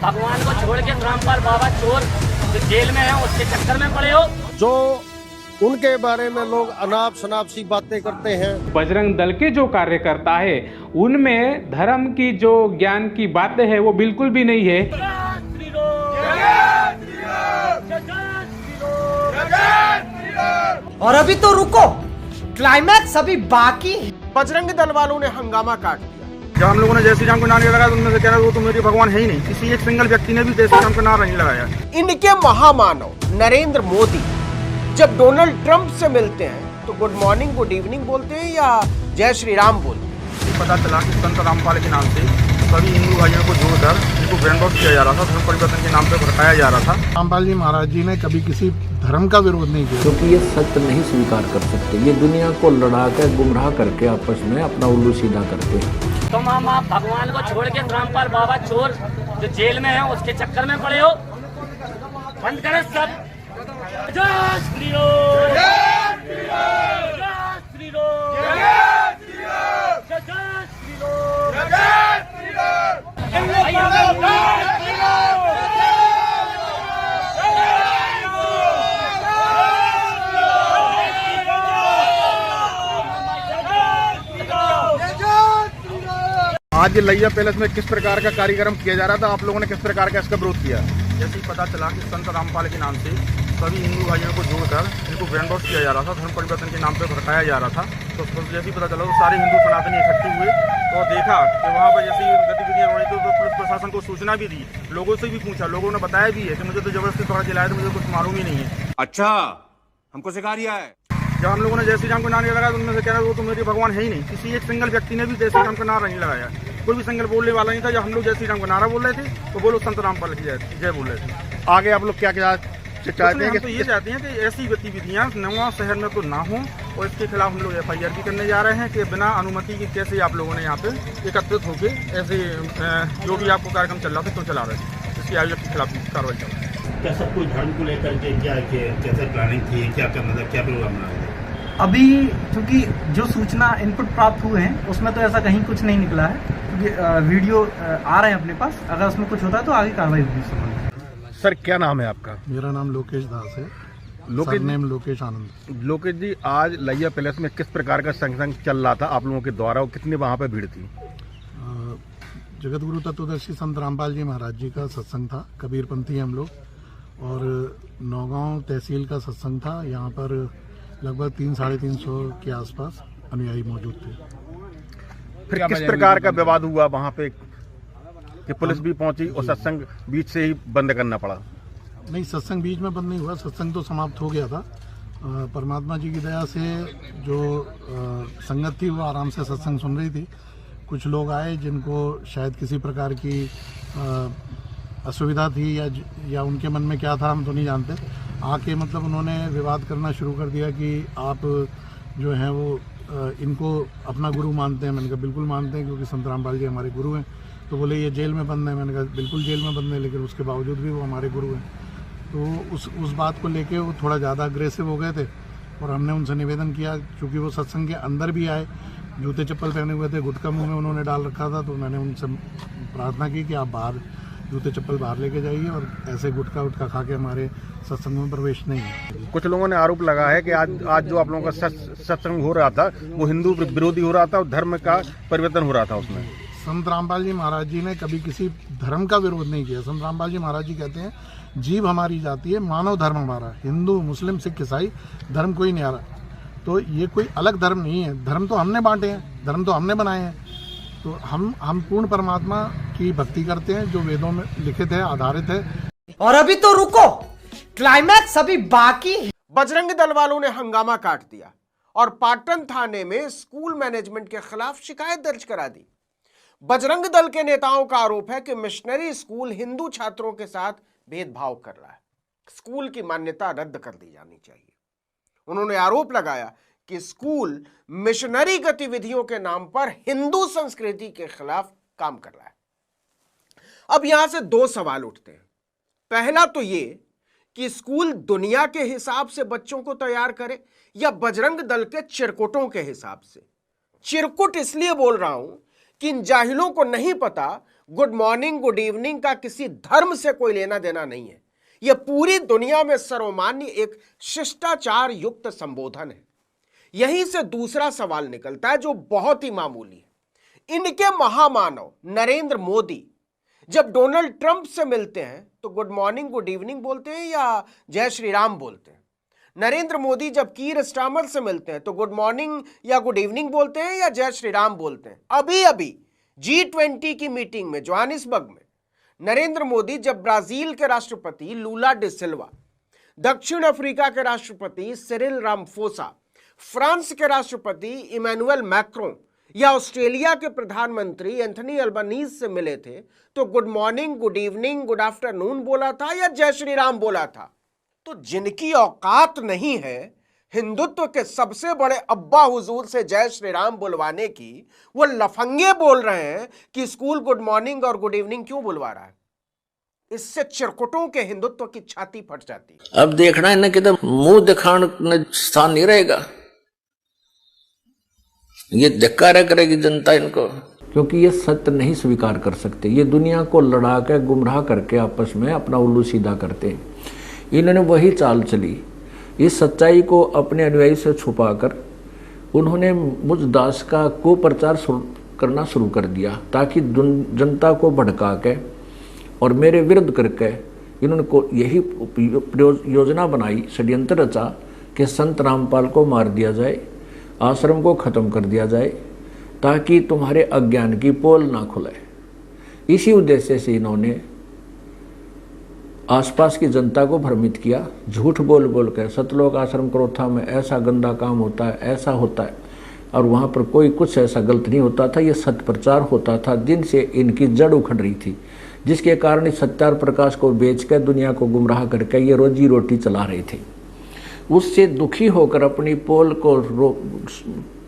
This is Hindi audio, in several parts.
भगवान को छोड़ के रामपाल बाबा चोर जो जेल में है उसके चक्कर में पड़े हो। जो उनके बारे में लोग अनाप शनाप सी बातें करते हैं। बजरंग दल के जो कार्यकर्ता है उनमें धर्म की जो ज्ञान की बातें है वो बिल्कुल भी नहीं है। और अभी तो रुको, क्लाइमैक्स अभी बाकी है। बजरंग दल वालों ने हंगामा काट दिया। जब हम लोगों ने जय श्री राम को नारा लगाया तो उनमें से कह रहा वो तो मेरे भगवान है ही नहीं। किसी एक सिंगल व्यक्ति ने भी जय श्री राम का नारा नहीं लगाया। इनके महामानव नरेंद्र मोदी जब डोनाल्ड ट्रंप से मिलते हैं तो गुड मॉर्निंग गुड इवनिंग बोलते हैं या जय श्री राम बोलते हैं। पता चला कि संत रामपाल के नाम से सभी हिंदू भाइयों को जोड़कर इनको ब्रेन वॉश किया जा रहा था, धर्म परिवर्तन के नाम पर भड़काया जा रहा था। रामपाल जी महाराज जी ने कभी किसी धर्म का विरोध नहीं किया, क्योंकि ये सत्य नहीं स्वीकार कर सकते। ये दुनिया को लड़ा कर गुमराह करके आपस में अपना उल्लू सीधा करते हैं। तुम हम आप भगवान को छोड़ के रामपाल बाबा चोर जो जेल में है उसके चक्कर में पड़े हो। बंद करें सब। जय श्री राम, जय श्री राम, जय श्री राम, जय श्री राम, जय श्री राम, जय श्री आज लैया पैलेस में किस प्रकार का कार्यक्रम किया जा रहा था, आप लोगों ने किस प्रकार का इसका विरोध किया? जैसे ही पता चला कि संत रामपाल के नाम से सभी हिंदू भाइयों को जोड़कर इनको ब्रेन वॉश किया जा रहा था, धर्म परिवर्तन के नाम पर भड़काया जा रहा था, तो जैसे ही पता चला तो सारे हिंदू सनातनी इकट्ठे हुए और देखा कि वहाँ पर जैसी गतिविधियाँ हो रही थी तो पुलिस प्रशासन को सूचना भी दी, लोगों से भी पूछा, लोगों ने बताया भी है कि मुझे तो जबरदस्ती थोड़ा चिल्लाया तो मुझे कुछ मालूम ही नहीं है। अच्छा, हमको सिखा रिया है। जब हम लोगों ने जय श्री राम को नारा लगाया तो उनमें से कह रहा वो तो मेरे भगवान है ही नहीं। किसी एक सिंगल व्यक्ति ने भी जय श्री राम का नारा नहीं लगाया। कोई भी सिंगल बोलने वाला नहीं था। जब हम लोग जय श्री राम का नारा बोल रहे थे तो बोलो संत रामपाल की जय बोल रहे थे। आगे आप लोग क्या क्या चाहते हैं? हम तो ये चाहते हैं कि ऐसी गतिविधियां नवा शहर में तो ना हो और इसके खिलाफ हम लोग FIR भी करने जा रहे हैं कि बिना अनुमति के कैसे आप लोगों ने यहाँ पे एकत्रित होकर ऐसे जो भी आपको कार्यक्रम चल रहा था क्यों चला रहे थे, इसकी आयोजक के खिलाफ कार्रवाई चल रही है। क्या सब कुछ धर्म को लेकर के क्या कैसे प्लानिंग थी, क्या करना था, क्या प्रोग्राम बना था? अभी क्योंकि जो सूचना इनपुट प्राप्त हुए हैं उसमें तो ऐसा कहीं कुछ नहीं निकला है, क्योंकि वीडियो आ रहे हैं अपने पास। अगर उसमें कुछ होता है तो आगे कार्रवाई होगी इस संबंध में। सर क्या नाम है आपका? मेरा नाम लोकेश दास है। नेम लोकेश आनंद। लोकेश जी, आज लैया पैलेस में किस प्रकार का सत्संग चल रहा था आप लोगों के द्वारा और कितनी वहाँ पे भीड़ थी? जगत गुरु तत्वदर्शी संत रामपाल जी महाराज जी का सत्संग था। कबीरपंथी हम लोग, और नौगांव तहसील का सत्संग था। यहाँ पर लगभग 300-350 के आसपास अनुयायी मौजूद थे। फिर किस प्रकार का विवाद हुआ वहाँ पे कि पुलिस भी पहुंची और सत्संग बीच से ही बंद करना पड़ा? नहीं, सत्संग बीच में बंद नहीं हुआ, सत्संग तो समाप्त हो गया था। परमात्मा जी की दया से जो संगत थी वो आराम से सत्संग सुन रही थी। कुछ लोग आए जिनको शायद किसी प्रकार की असुविधा थी या उनके मन में क्या था हम तो नहीं जानते। आके मतलब उन्होंने विवाद करना शुरू कर दिया कि आप जो हैं वो इनको अपना गुरु मानते हैं। मैंने कहा बिल्कुल मानते हैं, क्योंकि संत रामपाल जी हमारे गुरु हैं। तो बोले ये जेल में बंद है। मैंने कहा बिल्कुल जेल में बंद है, लेकिन उसके बावजूद भी वो हमारे गुरु हैं। तो उस बात को लेके वो थोड़ा ज़्यादा अग्रेसिव हो गए थे और हमने उनसे निवेदन किया, चूँकि वो सत्संग के अंदर भी आए, जूते चप्पल पहने हुए थे, गुटखा मुँह में उन्होंने डाल रखा था। तो मैंने उनसे प्रार्थना की कि आप बाहर जूते चप्पल बाहर लेके जाइए और ऐसे गुटखा खा के हमारे सत्संग में प्रवेश नहीं है। कुछ लोगों ने आरोप लगाया है कि आज जो आप लोगों का सत्संग हो रहा था वो हिंदू विरोधी हो रहा था और धर्म का परिवर्तन हो रहा था उसमें। संत रामपाल जी महाराज जी ने कभी किसी धर्म का विरोध नहीं किया। संत रामपाल जी महाराज जी कहते हैं जीव हमारी जाति है, मानव धर्म हमारा। हिंदू मुस्लिम सिख ईसाई धर्म कोई नहीं आ रहा। तो ये कोई अलग धर्म नहीं है। धर्म तो हमने बांटे हैं, धर्म तो हमने बनाए हैं। तो हम पूर्ण परमात्मा की भक्ति करते हैं जो वेदों में लिखित है, आधारित है। और अभी तो रुको, क्लाइमैक्स अभी बाकी है। बजरंग दल वालों ने हंगामा काट दिया और पाटन थाने में स्कूल मैनेजमेंट के खिलाफ शिकायत दर्ज करा दी। बजरंग दल के नेताओं का आरोप है कि मिशनरी स्कूल हिंदू छात्रों के साथ भेदभाव कर रहा है। स्कूल की मान्यता रद्द कर दी जानी चाहिए। उन्होंने आरोप लगाया कि स्कूल मिशनरी गतिविधियों के नाम पर हिंदू संस्कृति के खिलाफ काम कर रहा है। अब यहां से दो सवाल उठते हैं। पहला तो ये कि स्कूल दुनिया के हिसाब से बच्चों को तैयार करे या बजरंग दल के चिरकुटों के हिसाब से। चिरकुट इसलिए बोल रहा हूं कि इन जाहिलों को नहीं पता गुड मॉर्निंग गुड इवनिंग का किसी धर्म से कोई लेना देना नहीं है। यह पूरी दुनिया में सर्वमान्य एक शिष्टाचार युक्त संबोधन है। यहीं से दूसरा सवाल निकलता है जो बहुत ही मामूली है। इनके महामानव नरेंद्र मोदी जब डोनाल्ड ट्रंप से मिलते हैं तो गुड मॉर्निंग गुड इवनिंग बोलते हैं या जय श्री राम बोलते हैं? नरेंद्र मोदी जब कीर स्टार्मर से मिलते हैं तो गुड मॉर्निंग या गुड इवनिंग बोलते हैं या जय श्री राम बोलते हैं? अभी अभी G20 की मीटिंग में जोहानिसबर्ग में नरेंद्र मोदी जब ब्राजील के राष्ट्रपति लूला डे सिल्वा, दक्षिण अफ्रीका के राष्ट्रपति सिरिल रामफोसा, फ्रांस के राष्ट्रपति इमैनुअल मैक्रोन या ऑस्ट्रेलिया के प्रधानमंत्री एंथनी अल्बानीज से मिले थे तो good morning good evening good afternoon बोला था या जय श्री राम बोला था? तो जिनकी औकात नहीं है हिंदुत्व के सबसे बड़े अब्बा हुजूर से जय श्री राम बुलवाने की, वो लफंगे बोल रहे हैं कि स्कूल गुड मॉर्निंग और गुड इवनिंग क्यों बुलवा रहा है। इससे चिरकुटों के हिंदुत्व की छाती फट जाती है। अब देखना है ना कि मुंह दिखाने स्थान नहीं रहेगा, ये धिक्कार करेगी जनता इनको, क्योंकि ये सत्य नहीं स्वीकार कर सकते। ये दुनिया को लड़ा के गुमराह करके आपस में अपना उल्लू सीधा करते हैं। इन्होंने वही चाल चली, इस सच्चाई को अपने अनुयायी से छुपाकर उन्होंने मुझ दास का कुप्रचार करना शुरू कर दिया ताकि जनता को भड़का के और मेरे विरुद्ध करके इन्होंने को यही योजना बनाई, षड्यंत्र रचा कि संत रामपाल को मार दिया जाए, आश्रम को ख़त्म कर दिया जाए ताकि तुम्हारे अज्ञान की पोल ना खुले। इसी उद्देश्य से इन्होंने आसपास की जनता को भ्रमित किया, झूठ बोल बोल कर सतलोक आश्रम क्रोथा में ऐसा गंदा काम होता है, ऐसा होता है, और वहाँ पर कोई कुछ ऐसा गलत नहीं होता था। ये सत्य प्रचार होता था जिनसे इनकी जड़ उखड़ रही थी, जिसके कारण इस सत्यार प्रकाश को बेचकर दुनिया को गुमराह करके ये रोजी रोटी चला रहे थे। उससे दुखी होकर अपनी पोल को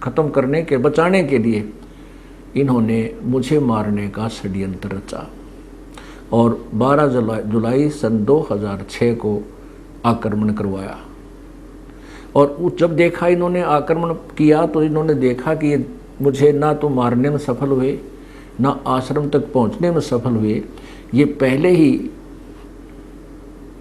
ख़त्म करने के बचाने के लिए इन्होंने मुझे मारने का षड्यंत्र रचा और 12 जुलाई सन 2006 को आक्रमण करवाया। और जब देखा इन्होंने आक्रमण किया तो इन्होंने देखा कि ये मुझे ना तो मारने में सफल हुए ना आश्रम तक पहुंचने में सफल हुए, ये पहले ही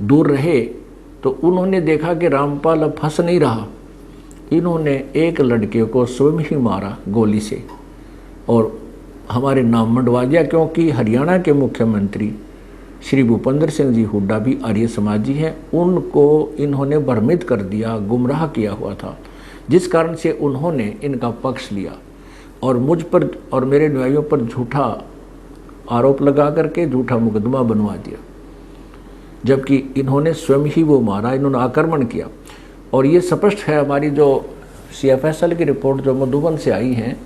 दूर रहे। तो उन्होंने देखा कि रामपाल अब फंस नहीं रहा, इन्होंने एक लड़के को स्वयं ही मारा गोली से और हमारे नाम मंडवा दिया, क्योंकि हरियाणा के मुख्यमंत्री श्री भूपेंद्र सिंह जी हुड्डा भी आर्य समाजी हैं, उनको इन्होंने भ्रमित कर दिया, गुमराह किया हुआ था, जिस कारण से उन्होंने इनका पक्ष लिया और मुझ पर और मेरे अनुयायियों पर झूठा आरोप लगा करके झूठा मुकदमा बनवा दिया, जबकि इन्होंने स्वयं ही वो मारा, इन्होंने आक्रमण किया। और ये स्पष्ट है, हमारी जो CFSL की रिपोर्ट जो मधुबन से आई है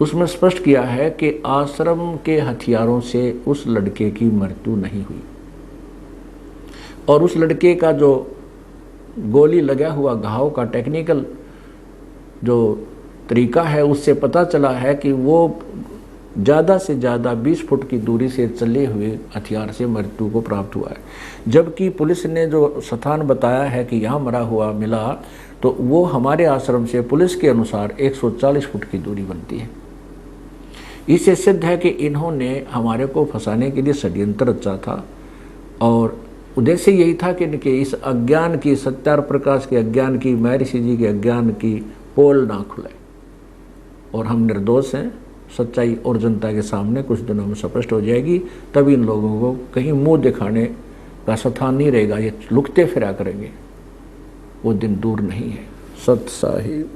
उसमें स्पष्ट किया है कि आश्रम के हथियारों से उस लड़के की मृत्यु नहीं हुई और उस लड़के का जो गोली लगा हुआ घाव का टेक्निकल जो तरीका है उससे पता चला है कि वो ज़्यादा से ज़्यादा 20 फुट की दूरी से चले हुए हथियार से मृत्यु को प्राप्त हुआ है। जबकि पुलिस ने जो स्थान बताया है कि यहाँ मरा हुआ मिला तो वो हमारे आश्रम से पुलिस के अनुसार 140 फुट की दूरी बनती है। इससे सिद्ध है कि इन्होंने हमारे को फंसाने के लिए षड्यंत्र रचा था और उद्देश्य यही था कि इनके इस अज्ञान की, सत्यार प्रकाश के अज्ञान की, महर्षि जी के अज्ञान की पोल ना खुले। और हम निर्दोष हैं, सच्चाई और जनता के सामने कुछ दिनों में स्पष्ट हो जाएगी, तभी इन लोगों को कहीं मुंह दिखाने का स्थान नहीं रहेगा, ये लुकते फिरा करेंगे, वो दिन दूर नहीं है। सत साहिब।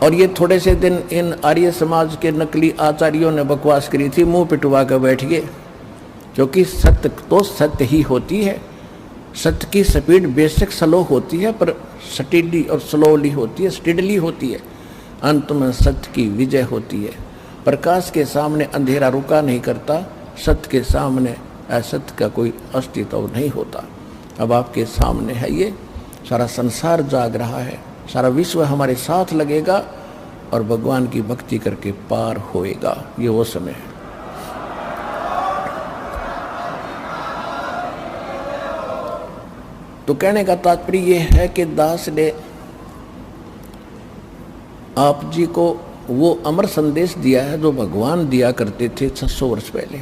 और ये थोड़े से दिन इन आर्य समाज के नकली आचार्यों ने बकवास करी थी, मुंह पिटवा कर बैठ गए, क्योंकि सत्य तो सत्य ही होती है। सत्य की स्पीड बेशक स्लो होती है पर स्टीडी और स्लोली होती है, स्टीडली होती है। अंत में सत्य की विजय होती है। प्रकाश के सामने अंधेरा रुका नहीं करता, सत्य के सामने असत्य का कोई अस्तित्व नहीं होता। अब आपके सामने है, ये सारा संसार जाग रहा है, सारा विश्व हमारे साथ लगेगा और भगवान की भक्ति करके पार होएगा। ये वो समय है। तो कहने का तात्पर्य ये है कि दास ने आप जी को वो अमर संदेश दिया है जो भगवान दिया करते थे 600 वर्ष पहले।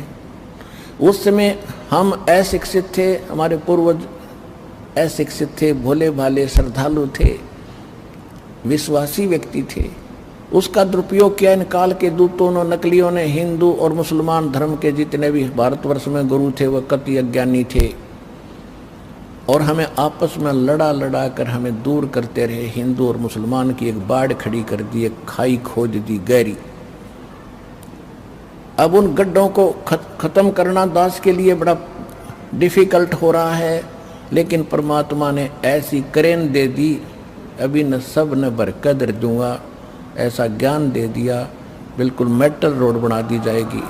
उस समय हम अशिक्षित थे, हमारे पूर्वज अशिक्षित थे, भोले भाले श्रद्धालु थे, विश्वासी व्यक्ति थे। उसका दुरुपयोग किया इन काल के दूतों ने, नकलियों ने। हिंदू और मुसलमान धर्म के जितने भी भारतवर्ष में गुरु थे वह कति अज्ञानी थे और हमें आपस में लड़ा लड़ा कर हमें दूर करते रहे। हिंदू और मुसलमान की एक बाढ़ खड़ी कर दी, एक खाई खोद दी गहरी। अब उन गड्ढों को खत्म करना दास के लिए बड़ा डिफिकल्ट हो रहा है, लेकिन परमात्मा ने ऐसी करेन दे दी, अभी न सब न बरकदर दूंगा, ऐसा ज्ञान दे दिया, बिल्कुल मेटल रोड बना दी जाएगी।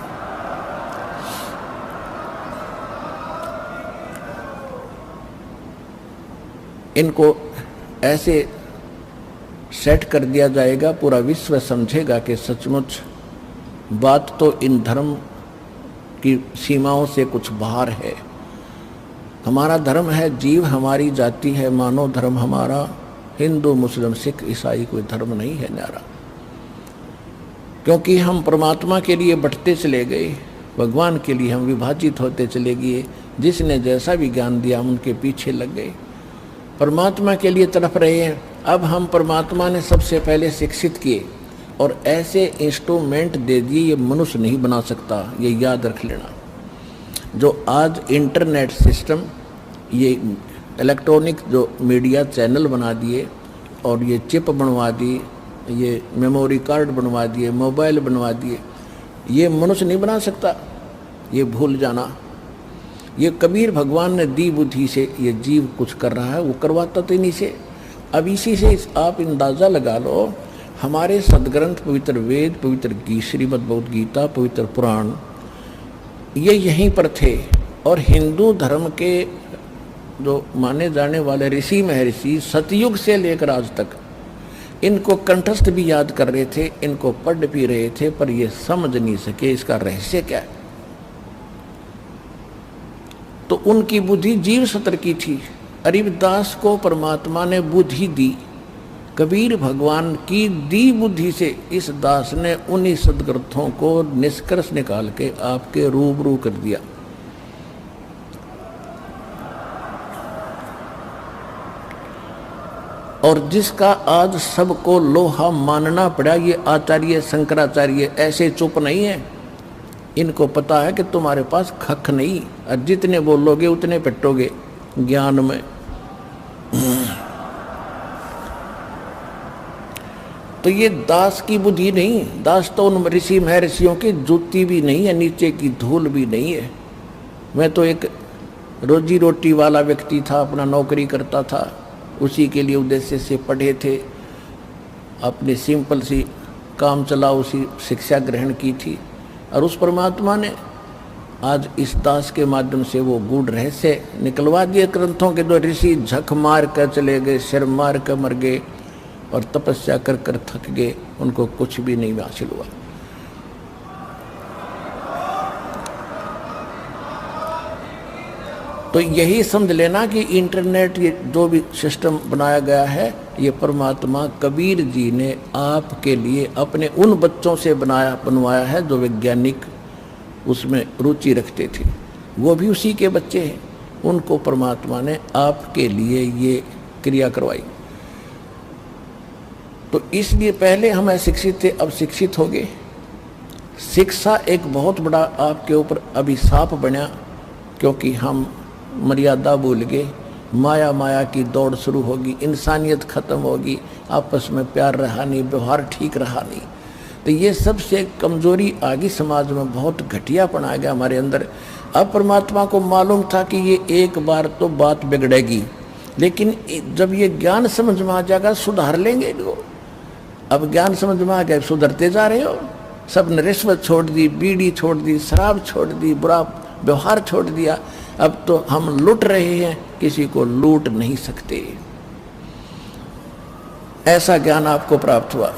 इनको ऐसे सेट कर दिया जाएगा, पूरा विश्व समझेगा कि सचमुच बात तो इन धर्म की सीमाओं से कुछ बाहर है। हमारा धर्म है, जीव हमारी जाति है, मानव धर्म हमारा, हिंदू मुस्लिम सिख ईसाई कोई धर्म नहीं है न्यारा। क्योंकि हम परमात्मा के लिए बढ़ते चले गए, भगवान के लिए हम विभाजित होते चले गए। जिसने जैसा भी ज्ञान दिया हम उनके पीछे लग गए, परमात्मा के लिए तड़प रहे हैं। अब हम परमात्मा ने सबसे पहले शिक्षित किए और ऐसे इंस्ट्रूमेंट दे दिए, ये मनुष्य नहीं बना सकता, ये याद रख लेना। जो आज इंटरनेट सिस्टम, ये इलेक्ट्रॉनिक जो मीडिया चैनल बना दिए और ये चिप बनवा दी, ये मेमोरी कार्ड बनवा दिए, मोबाइल बनवा दिए, ये मनुष्य नहीं बना सकता, ये भूल जाना। ये कबीर भगवान ने दी बुद्धि से ये जीव कुछ कर रहा है, वो करवाता तो इन्हीं से। अब इसी से आप अंदाज़ा लगा लो, हमारे सदग्रंथ पवित्र वेद, पवित्र श्रीमद् भगवद गीता, पवित्र पुराण, ये यहीं पर थे। और हिंदू धर्म के जो माने जाने वाले ऋषि महर्षि सतयुग से लेकर आज तक इनको कंठस्थ भी याद कर रहे थे, इनको पढ़ भी रहे थे, पर ये समझ नहीं सके इसका रहस्य क्या है। तो उनकी बुद्धि जीव सत्र की थी। अरिदास को परमात्मा ने बुद्धि दी, कबीर भगवान की दी बुद्धि से इस दास ने उन्हीं सदग्रंथों को निष्कर्ष निकाल के आपके रूबरू कर दिया। और जिसका आज सबको लोहा मानना पड़ा, ये आचार्य शंकराचार्य ऐसे चुप नहीं है। इनको पता है कि तुम्हारे पास खख नहीं, और जितने बोलोगे उतने पिटोगे ज्ञान में। तो ये दास की बुद्धि नहीं, दास तो उन ऋषि महर्षियों की जूती भी नहीं है, नीचे की धूल भी नहीं है। मैं तो एक रोजी रोटी वाला व्यक्ति था, अपना नौकरी करता था, उसी के लिए उद्देश्य से पढ़े थे, अपनी सिंपल सी काम चला उसी शिक्षा ग्रहण की थी। और उस परमात्मा ने आज इस दास के माध्यम से वो गूढ़ रहस्य निकलवा दिए ग्रंथों के। जो ऋषि झक मार कर चले गए, सिर मार कर मर गए और तपस्या कर कर थक गए, उनको कुछ भी नहीं हासिल हुआ। तो यही समझ लेना कि इंटरनेट ये जो भी सिस्टम बनाया गया है, ये परमात्मा कबीर जी ने आपके लिए अपने उन बच्चों से बनवाया है जो वैज्ञानिक उसमें रुचि रखते थे। वो भी उसी के बच्चे हैं, उनको परमात्मा ने आपके लिए ये क्रिया करवाई। तो इसलिए पहले हम अशिक्षित थे, अब शिक्षित हो गए। शिक्षा एक बहुत बड़ा आपके ऊपर अभिशाप बना, क्योंकि हम मर्यादा भूल गए। माया की दौड़ शुरू होगी, इंसानियत खत्म होगी, आपस में प्यार रहा नहीं, व्यवहार ठीक रहा नहीं। तो ये सबसे कमजोरी आ गई समाज में, बहुत घटियापन आ गया हमारे अंदर। अब परमात्मा को मालूम था कि ये एक बार तो बात बिगड़ेगी, लेकिन जब ये ज्ञान समझ में आ जाएगा सुधार लेंगे इनको। अब ज्ञान समझ में आ गया, सुधरते जा रहे हो। सब ने रिश्वत छोड़ दी, बीड़ी छोड़ दी, शराब छोड़ दी, बुरा व्यवहार छोड़ दिया। अब तो हम लूट रहे हैं, किसी को लूट नहीं सकते। ऐसा ज्ञान आपको प्राप्त हुआ।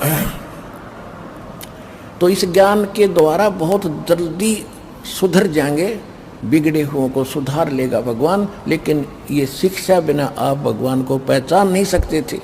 तो इस ज्ञान के द्वारा बहुत जल्दी सुधर जाएंगे, बिगड़े हुओं को सुधार लेगा भगवान। लेकिन ये शिक्षा बिना आप भगवान को पहचान नहीं सकते थे।